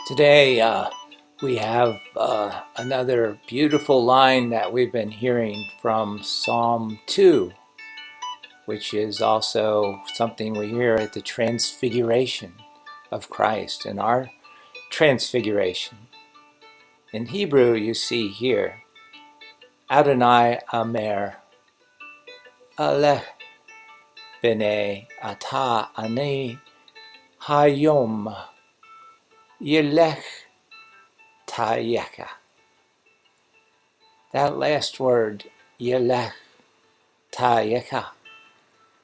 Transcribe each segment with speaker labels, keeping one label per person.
Speaker 1: Today, we have another beautiful line that we've been hearing from Psalm 2, which is also something we hear at the transfiguration of Christ and our transfiguration. In Hebrew, you see here, Adonai Amer, Alech B'nai Ata Ani Hayom Yelech Tayeka. That last word, Yelech Tayeka,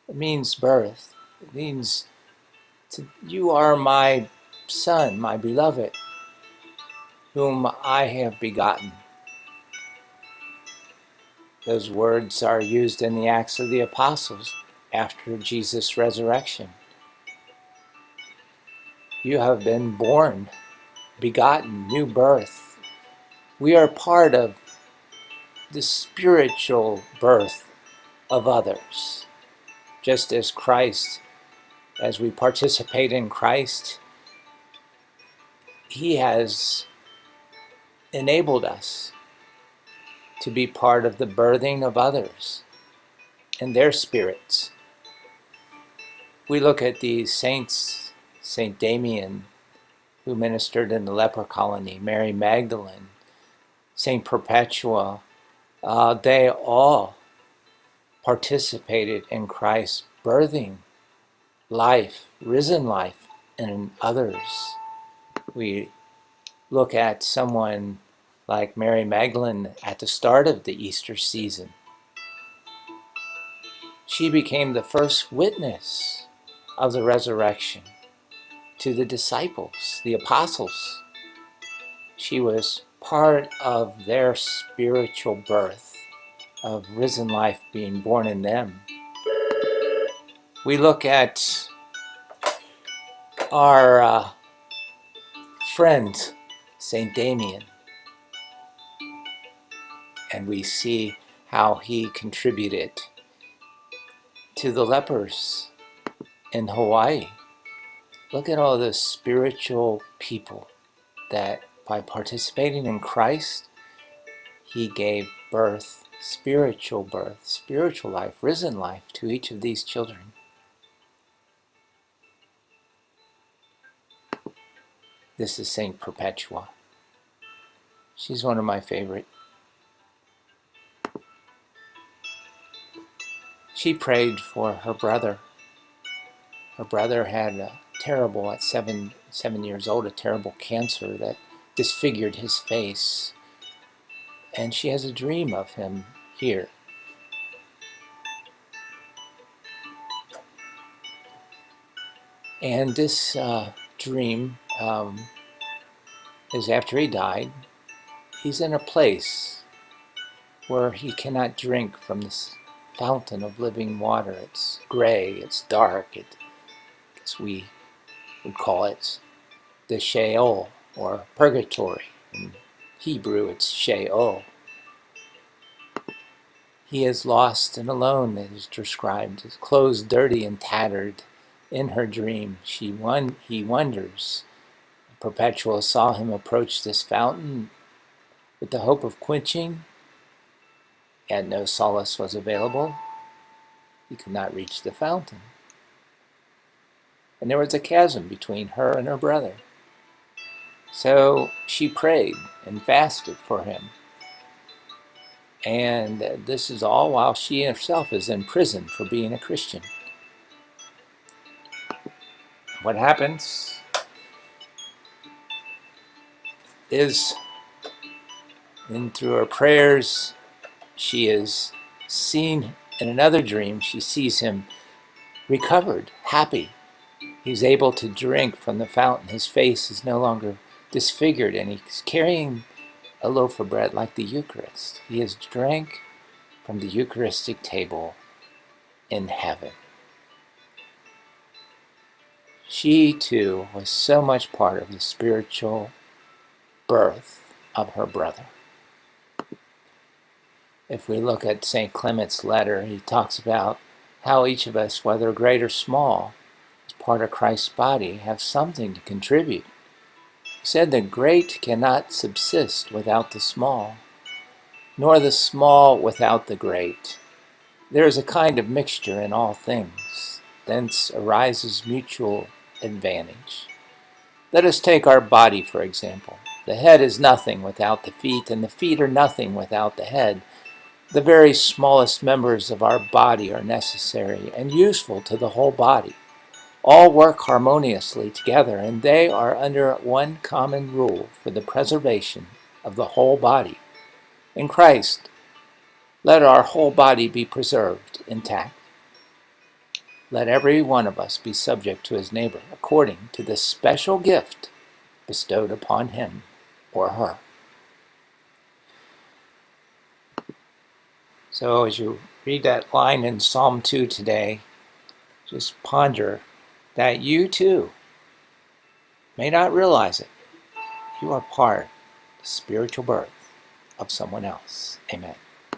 Speaker 1: it means birth. It means you are my son, my beloved, whom I have begotten. Those words are used in the Acts of the Apostles after Jesus' resurrection. You have been born, begotten, new birth. We are part of the spiritual birth of others. Just as Christ, as we participate in Christ, He has enabled us to be part of the birthing of others and their spirits. We look at these saints, Saint Damien, who ministered in the leper colony, Mary Magdalene, Saint Perpetua. They all participated in Christ's birthing life, risen life in others. We look at someone like Mary Magdalene at the start of the Easter season. She became the first witness of the resurrection to the disciples, the apostles. She was part of their spiritual birth, of risen life being born in them. We look at our friend, Saint Damien, and we see how he contributed to the lepers in Hawaii. Look at all the spiritual people that by participating in Christ, he gave birth, spiritual life, risen life to each of these children. This is Saint Perpetua. She's one of my favorite. She prayed for her brother. Her brother had a terrible, at seven years old, a terrible cancer that disfigured his face. And she has a dream of him here. And this dream is after he died. He's in a place where he cannot drink from this fountain of living water. It's gray, it's dark, we would call it the Sheol, or purgatory. In Hebrew, it's Sheol. He is lost and alone, it is described, his clothes dirty and tattered. In her dream, he wonders. Perpetua saw him approach this fountain with the hope of quenching, and no solace was available. He could not reach the fountain. And there was a chasm between her and her brother. So she prayed and fasted for him. And this is all while she herself is in prison for being a Christian. What happens is, through her prayers, she is seen in another dream. She sees him recovered, happy. He's able to drink from the fountain. His face is no longer disfigured, and he's carrying a loaf of bread like the Eucharist. He has drank from the Eucharistic table in heaven. She, too, was so much part of the spiritual birth of her brother. If we look at St. Clement's letter, he talks about how each of us, whether great or small, as part of Christ's body, have something to contribute He said the great cannot subsist without the small, nor the small without the great. There is a kind of mixture in all things. Thence arises mutual advantage. Let us take our body, for example. The head is nothing without the feet, and the feet are nothing without the head. The very smallest members of our body are necessary and useful to the whole body. All work harmoniously together, and they are under one common rule for the preservation of the whole body. In Christ, let our whole body be preserved intact. Let every one of us be subject to his neighbor according to the special gift bestowed upon him or her. So as you read that line in Psalm 2 today, just ponder that you too may not realize it. You are part of the spiritual birth of someone else. Amen.